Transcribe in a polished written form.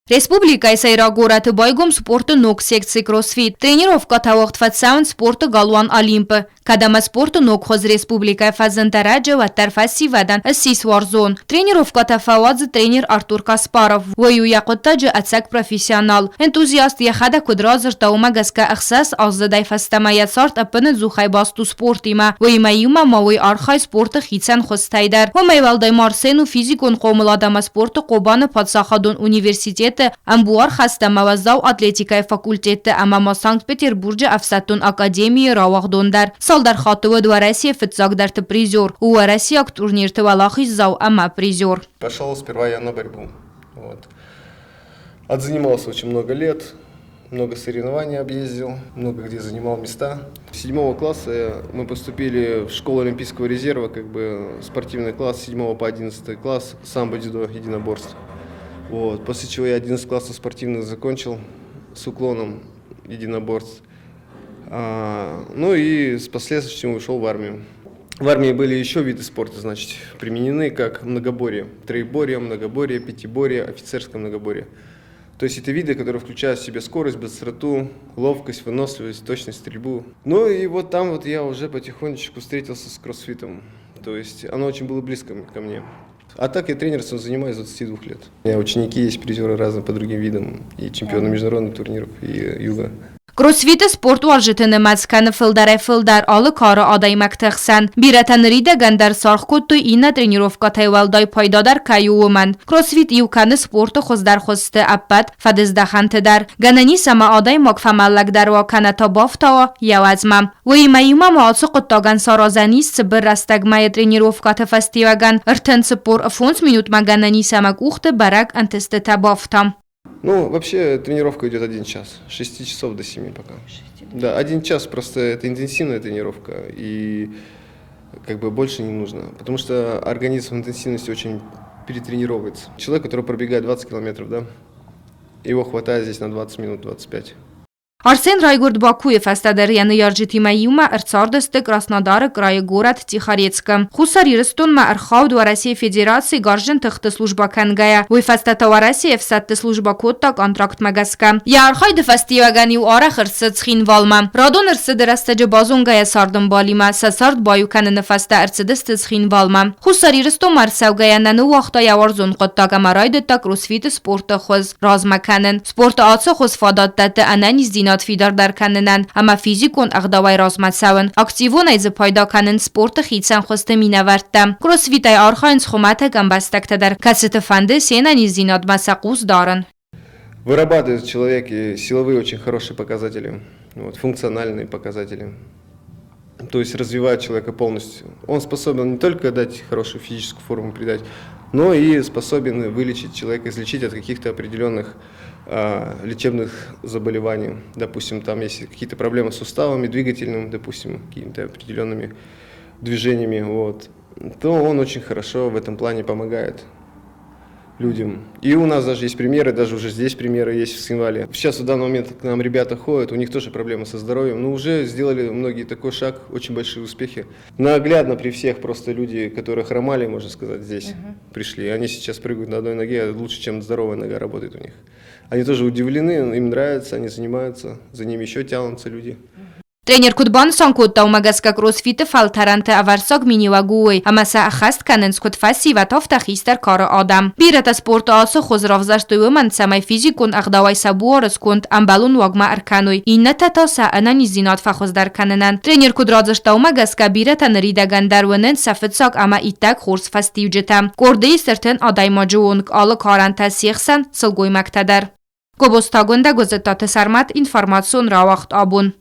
Республика Сайра город байгом спорта ног секции кроссфит. Тренировка тавахтфат саунд спорта галуан олимпы. Кадама спорта ног хоз республика фазантараджа ва тарфаси вадан ассис варзон. Тренировка тафавадз тренер Артур Каспаров. Вою якоттаджа ацак профессионал. Энтузиаст яхада кудразыр таумагаска ахсас аздадай фастамая сарт апыны зухай басту спортима. Вейма юма мавой архай спорта хицан хостайдар. Вамай валдай марсену физикон қомыладама спорта қобаны падсахадон университет Амбуар хастама ва зав атлетикай факультети амама Санкт-Петербурджа Афсатун академии равахдондар. Салдар хатыва два Россия фитзагдарты призер. У Россия турнирты валахи зав ама призер. Пошел сперва я на борьбу. Вот. Отзанимался очень много лет. Много соревнований объездил, много где занимал места. С 7 класса мы поступили в школу Олимпийского резерва, спортивный класс, с 7 по 11 класс, самбо-дзюдо, единоборство. Вот. После чего я 11 классов спортивных закончил с уклоном единоборств. Ну и с последующим ушел в армию. В армии были еще виды спорта, значит, применены, как многоборье. Троеборье, многоборье, пятиборье, офицерское многоборье. То есть это виды, которые включают в себя скорость, быстроту, ловкость, выносливость, точность, стрельбу. Ну и вот там вот я уже потихонечку встретился с кроссфитом. То есть оно очень было близко ко мне. А так я тренерством занимаюсь 22 лет. У меня ученики есть призеры разные по другим видам, и чемпионы международных турниров, и юга. Кроссфит спорт варжитыны мацканы фылдар алы кары адай мактықсан. Биратан рида гандер сархкуту ина тренировка тайвалдай пайдадар каюуман. Кроссфит юканы спорту хоздар хосты аппад фадыздахантыдар. Ганани сама адай макфамаллагдар ва каната бафтава явазмам. Веймаюма маацу қуттаган саразанист бір растагмай тренировка тафастиваган. Иртен спор 5 минут маганани самак ухты барак антесты табафтам. Ну, вообще тренировка идет 1 час, с 6 часов до 7 пока. Да, 1 час просто это интенсивная тренировка, и больше не нужно, потому что организм в интенсивности очень перетренировывается. Человек, который пробегает 20 километров, да, его хватает здесь на 20 минут, 25. Арсен Райгурд Бакуев астадарьяны ярджитимаюма арцардысты Краснодары края город Тихорецка. Хусариристун ма архауд ва Россия Федерации гаржин тыхты служба кангая. Вифастата ва Россия фсатты служба котта контракт магаска. Я архайды фастивагани у арах ирсыц хинвалма. Радон ирсыды растаджы базунгая сардым балима. Сасард баюканы нефаста ирсыдысты хинвалма. Хусариристун марсавгая нану вақта яварзун котта гамарайды так русфиты спорта хоз размаканын. Спорта атсы хоз фадаттаты ананис динат фидар дар каннан, ама физикон агдавай разматсавын. Активон айзы пайда канын спорта хитсан хосты минавартта. Кроссфитай архайн схумата гамбастакта дар касыты фанды сенани зинат масакуз даран. Вырабатывает в человеке силовые очень хорошие показатели, функциональные показатели. То есть развивает человека полностью. Он способен не только дать хорошую физическую форму придать, но и способен вылечить человека, излечить от каких-то определенных лечебных заболеваний. Допустим, там есть какие-то проблемы с суставами, двигательными, допустим, какими-то определенными движениями, то он очень хорошо в этом плане помогает людям. И у нас даже есть примеры, даже уже здесь примеры есть в Синвале. Сейчас в данный момент к нам ребята ходят, у них тоже проблемы со здоровьем, но уже сделали многие такой шаг, очень большие успехи. Наглядно при всех просто люди, которые хромали, можно сказать, здесь пришли. Они сейчас прыгают на одной ноге, лучше, чем здоровая нога работает у них. Они тоже удивлены, им нравится, они занимаются, за ними еще тянутся люди. Тренер Кутбан Санкутта умагаска кроссфиты фалтаранты аварсаг минивагуй, амаса ахаст канен скутфаси ва тофтахистер кара адам. Бирата спорту асо хозравзаштуй ман самай физикун агдавай сабуар скунт амбалун вагма аркануй. Инна татаса анани зинат фахоздар каненан. Тренер Кудразашта умагаска бирата наридаган дарванен сафетсак ама иттак хорс фастивджетам. Кордей сертен адай маджуунг алы каранта сихсан сылгуй мактадар. Гобостагунда гозетаты сармат информацион равахт абун.